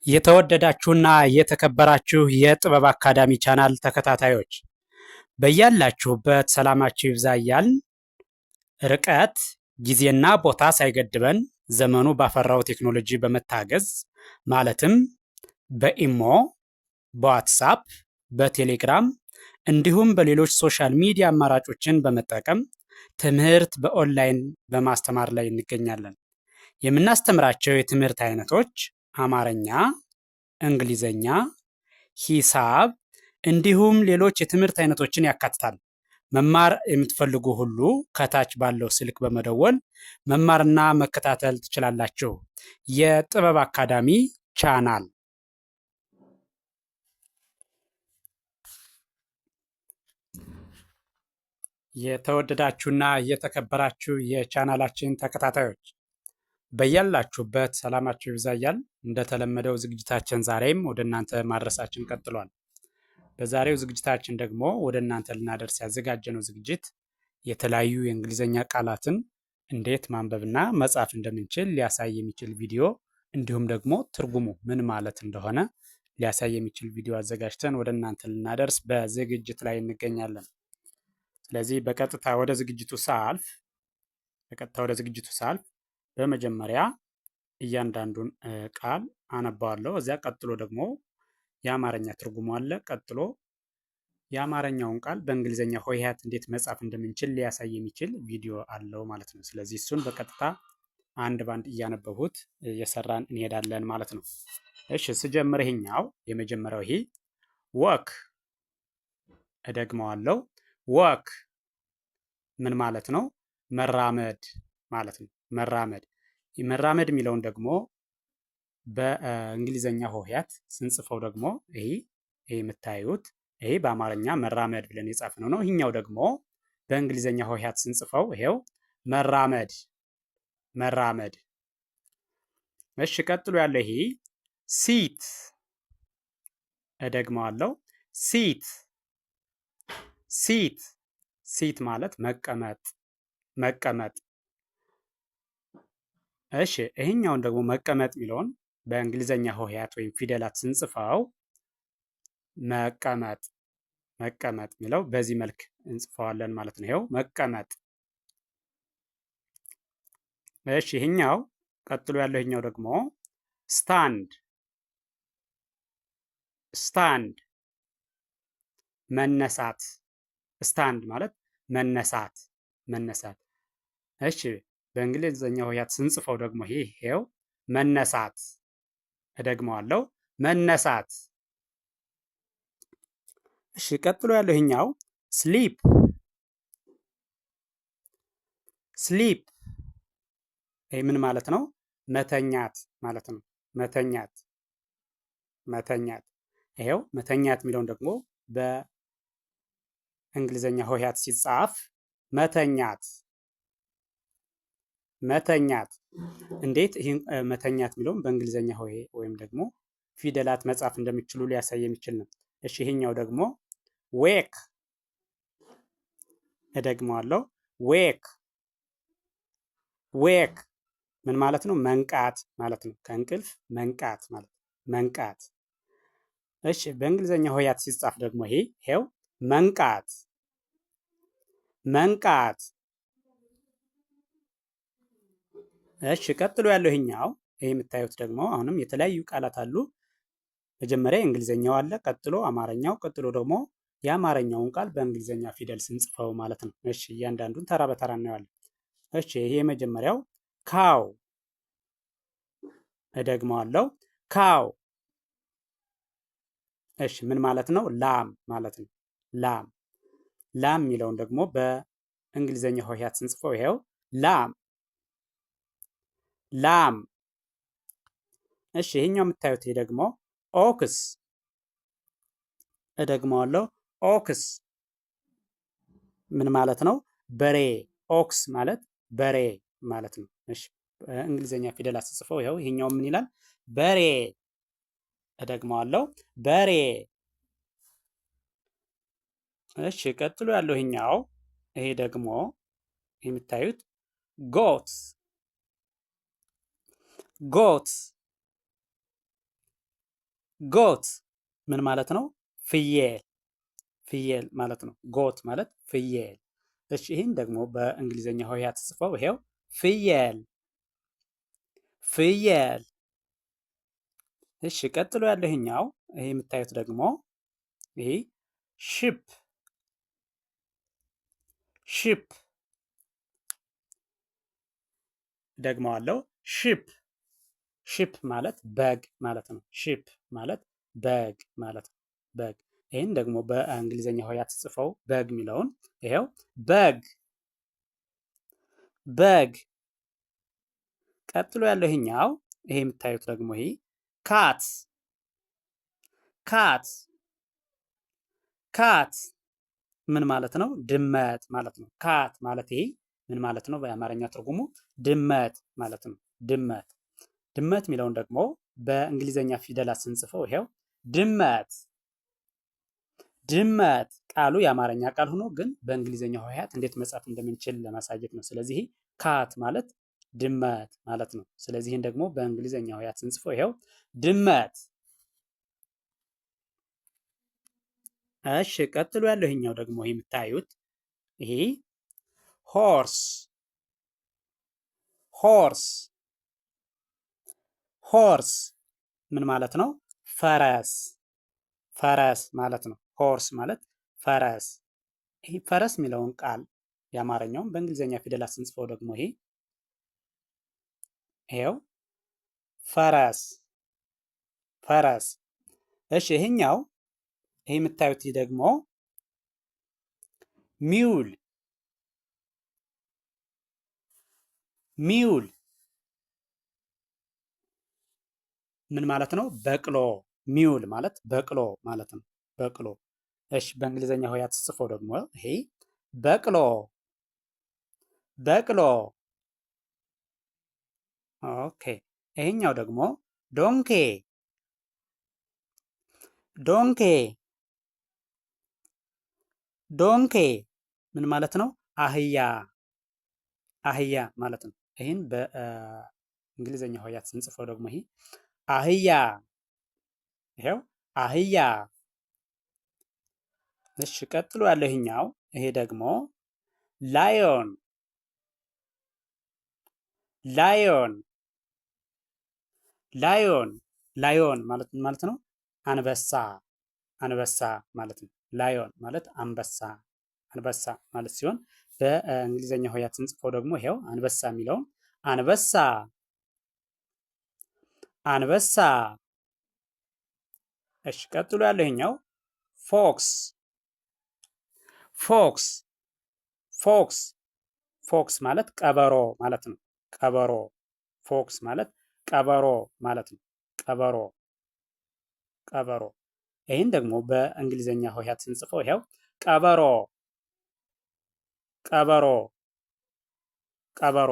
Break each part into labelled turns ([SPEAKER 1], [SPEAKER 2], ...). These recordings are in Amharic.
[SPEAKER 1] የተወደዳችሁና የተከበራችሁ የጥበብ አካዳሚ ቻናል ተከታታዮች በያላችሁበት ሰላማችሁ ይብዛ እያልን ርቀት ጊዜና ቦታ ሳይገድበን ዘመኑ ባፈራው ቴክኖሎጂ በመታገዝ ማለትም በኢሞ፣ በዋትሳፕ፣ በቴሌግራም እንዲሁም በሌሎች ሶሻል ሚዲያ አማራጮችን በመጠቀም ትምህርት በኦንላይን በማስተማር ላይ እንገኛለን። የምናስተምራቸው የትምህርት አይነቶች አማርኛ፣ እንግሊዘኛ፣ ሂሳብ እንዲሁም ሌሎች የትምህርት አይነቶችን ያካትታል። መማር የምትፈልጉ ሁሉ ከታች ባለው ስልክ በመደወል መማርና መከታተል ትችላላችሁ። የጥበብ አካዳሚ ቻናል የተወደዳችሁና የተከበራችሁ የቻናላችን ተከታታዮች በያላችሁበት ሰላማችሁ ይብዛ እያልን እንደተለመደው ዝግጅታችን ዛሬም ወደ እናንተ ማድረሳችን ቀጥሏል። በዛሬው ዝግጅታችን ደግሞ ወደ እናንተ ልናደርስ ያዘጋጀነው ዝግጅት የተለያዩ የእንግሊዝኛ ቃላትን እንዴት ማንበብና መጻፍ እንደምንችል ሊያሳይ የሚችል ቪዲዮ እንዲሁም ደግሞ ትርጉሙ ምን ማለት እንደሆነ ሊያሳይ የሚችል ቪዲዮ አዘጋጅተን ወደ እናንተ ልናደርስ በዝግጅት ላይ እንገኛለን። ስለዚህ በቀጥታ ወደ ዝግጅቱ ሳልፍ በመጀመሪያ እያንዳንዱን ቃል አነባዋለሁ። እዚያ ቀጥሎ ደግሞ የአማርኛ ትርጉሙ አለ። ቀጥሎ የአማርኛውን ቃል በእንግሊዝኛ ሆሄያት እንዴት መጻፍ እንደምንችል ሊያሳይ የሚችል ቪዲዮ አለው ማለት ነው። ስለዚህ እሱን በቀጥታ አንድ ባንድ እያነበቡት እየሰራን እንሄዳለን ማለት ነው። እሺ ስጀምር ይሄኛው የመጀመሪያው ይሄ ወክ፣ እደግመዋለሁ። ወክ ምን ማለት ነው? መራመድ ማለት ነው። መራመድ የሚለውን ደግሞ በእንግሊዘኛ ሆሄያት ስንጽፈው ደግሞ ይሄ የምታዩት ይሄ በአማርኛ መራመድ ብለን የጻፍነው ነው። ይሄኛው ደግሞ በእንግሊዘኛ ሆሄያት ስንጽፈው ይሄው መራመድ። እሺ ቀጥሎ ያለው ይሄ ሲት፣ እደግመዋለሁ። ሲት ማለት መቀመጥ። እሺ ይሄኛውን ደግሞ መቀመጥ የሚለውን በእንግሊዘኛ ሆሄያት ወይም ፊደላት ስንጽፈው መቀመጥ የሚለው በዚህ መልክ እንጽፈዋለን ማለት ነው። ይሄው መቀመጥ። እሺ ይሄኛው ቀጥሎ ያለው ይሄኛው ደግሞ ስታንድ መነሳት። ስታንድ ማለት መነሳት። እሺ በእንግሊዝኛ ሆሄያት ስንጽፈው ደግሞ ይሄው መነሳት። እደግመዋለሁ መነሳት። እሺ ቀጥሎ ያለው ይሄኛው ስሊፕ ይሄ ምን ማለት ነው? መተኛት ማለት ነው። መተኛት። ይሄው መተኛት የሚለውን ደግሞ በእንግሊዝኛ ሆሄያት ሲጻፍ መተኛት። እንዴት ይህን መተኛት የሚለውን በእንግሊዝኛ ሆሄ ወይም ደግሞ ፊደላት መጻፍ እንደሚችሉ ሊያሳይ የሚችል ነው። እሺ ይሄኛው ደግሞ ዌክ፣ እደግመዋለሁ ዌክ ምን ማለት ነው? መንቃት ማለት ነው። ከእንቅልፍ መንቃት ማለት መንቃት። እሺ በእንግሊዝኛ ሆሄያት ሲጻፍ ደግሞ ይሄው መንቃት። እሺ ቀጥሎ ያለው ይሄኛው ይሄ የምታዩት ደግሞ አሁንም የተለያዩ ቃላት አሉ። መጀመሪያ የእንግሊዝኛው አለ፣ ቀጥሎ አማርኛው፣ ቀጥሎ ደግሞ የአማርኛውን ቃል በእንግሊዝኛ ፊደል ስንጽፈው ማለት ነው። እሺ እያንዳንዱን ተራ በተራ እናየዋለን። እሺ ይሄ የመጀመሪያው ካው፣ እደግመዋለሁ ካው። እሺ ምን ማለት ነው? ላም ማለት ነው። ላም የሚለውን ደግሞ በእንግሊዝኛ ሆሄያት ስንጽፈው ይሄው ላም። እሺ ይሄኛው የምታዩት ይሄ ደግሞ ኦክስ፣ እደግመዋለሁ ኦክስ ምን ማለት ነው? በሬ። ኦክስ ማለት በሬ ማለት ነው። እሺ እንግሊዝኛ ፊደላት ስጽፈው ይኸው ይሄኛው ምን ይላል? በሬ። እደግመዋለሁ በሬ። እሺ ቀጥሎ ያለው ይሄኛው ይሄ ደግሞ የምታዩት ጎት ጎት ምን ማለት ነው? ፍየል ፍየል ማለት ነው። ጎት ማለት ፍየል። እሺ ይህን ደግሞ በእንግሊዘኛ ሆሄያት ተጽፈው ይሄው ፍየል ፍየል። እሺ ቀጥሎ ያለው ይሄኛው ይሄ የምታዩት ደግሞ ይሄ ሽፕ ሽፕ ደግሞ አለው ሽፕ ሽፕ ማለት በግ ማለት ነው። ሽፕ ማለት በግ ማለት ነው። በግ ይህን ደግሞ በእንግሊዘኛ ሆሄያት ተጽፈው በግ የሚለውን ይሄው በግ በግ። ቀጥሎ ያለው ይሄኛው ይሄ የምታዩት ደግሞ ይሄ ካት ካት ካት ምን ማለት ነው? ድመት ማለት ነው። ካት ማለት ይሄ ምን ማለት ነው? በአማርኛ ትርጉሙ ድመት ማለት ነው። ድመት ድመት የሚለውን ደግሞ በእንግሊዘኛ ፊደላት ስንጽፈው ይሄው ድመት ድመት። ቃሉ የአማርኛ ቃል ሆኖ ግን በእንግሊዘኛ ሆሄያት እንዴት መጻፍ እንደምንችል ለማሳየት ነው። ስለዚህ ካት ማለት ድመት ማለት ነው። ስለዚህ ይህን ደግሞ በእንግሊዘኛ ሆሄያት ስንጽፈው ይሄው ድመት። እሺ ቀጥሎ ያለው ይሄኛው ደግሞ የምታዩት ይሄ ሆርስ ሆርስ ሆርስ ምን ማለት ነው? ፈረስ ፈረስ ማለት ነው። ሆርስ ማለት ፈረስ። ይሄ ፈረስ የሚለውን ቃል የአማርኛውን በእንግሊዘኛ ፊደላት ስንጽፈው ደግሞ ይሄው ፈረስ ፈረስ። እሺ ይሄኛው ይሄ የምታዩት ደግሞ ሚውል ሚውል ምን ማለት ነው? በቅሎ ሚውል ማለት በቅሎ ማለት ነው። በቅሎ። እሺ በእንግሊዘኛ ሆሄያት ተጽፈው ደግሞ ይሄ በቅሎ በቅሎ። ኦኬ ይሄኛው ደግሞ ዶንኬ ዶንኬ ዶንኬ ምን ማለት ነው? አህያ አህያ ማለት ነው። ይህን በእንግሊዘኛ ሆሄያት ስንጽፈው ደግሞ ይሄ አህያ ይሄው አህያ። እሺ ቀጥሎ ያለው ይሄኛው ይሄ ደግሞ ላዮን ላዮን ላዮን ላዮን ማለት ምን ማለት ነው? አንበሳ አንበሳ ማለት ነው። ላዮን ማለት አንበሳ አንበሳ ማለት ሲሆን በእንግሊዘኛ ሆሄያት ስንጽፈው ደግሞ ይሄው አንበሳ የሚለውን አንበሳ አንበሳ። እሺ ቀጥሎ ያለው ይሄኛው ፎክስ ፎክስ ፎክስ ፎክስ ማለት ቀበሮ ማለት ነው። ቀበሮ ፎክስ ማለት ቀበሮ ማለት ነው። ቀበሮ ቀበሮ። ይህን ደግሞ በእንግሊዘኛ ሆሄያት ስንጽፈው ይሄው ቀበሮ ቀበሮ ቀበሮ።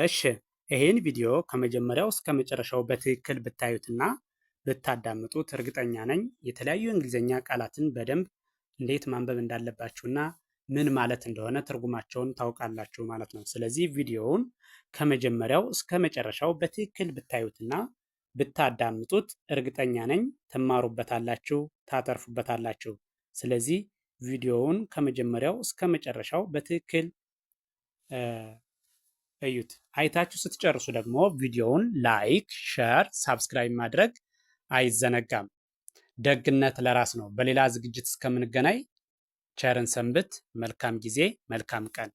[SPEAKER 1] እሺ ይህን ቪዲዮ ከመጀመሪያው እስከ መጨረሻው በትክክል ብታዩትና ብታዳምጡት እርግጠኛ ነኝ የተለያዩ የእንግሊዝኛ ቃላትን በደንብ እንዴት ማንበብ እንዳለባችሁና ምን ማለት እንደሆነ ትርጉማቸውን ታውቃላችሁ ማለት ነው። ስለዚህ ቪዲዮውን ከመጀመሪያው እስከ መጨረሻው በትክክል ብታዩትና ብታዳምጡት እርግጠኛ ነኝ ትማሩበታላችሁ፣ ታተርፉበታላችሁ። ስለዚህ ቪዲዮውን ከመጀመሪያው እስከ መጨረሻው በትክክል እዩት። አይታችሁ ስትጨርሱ ደግሞ ቪዲዮውን ላይክ፣ ሸር፣ ሳብስክራይብ ማድረግ አይዘነጋም። ደግነት ለራስ ነው። በሌላ ዝግጅት እስከምንገናኝ ቸርን ሰንብት። መልካም ጊዜ፣ መልካም ቀን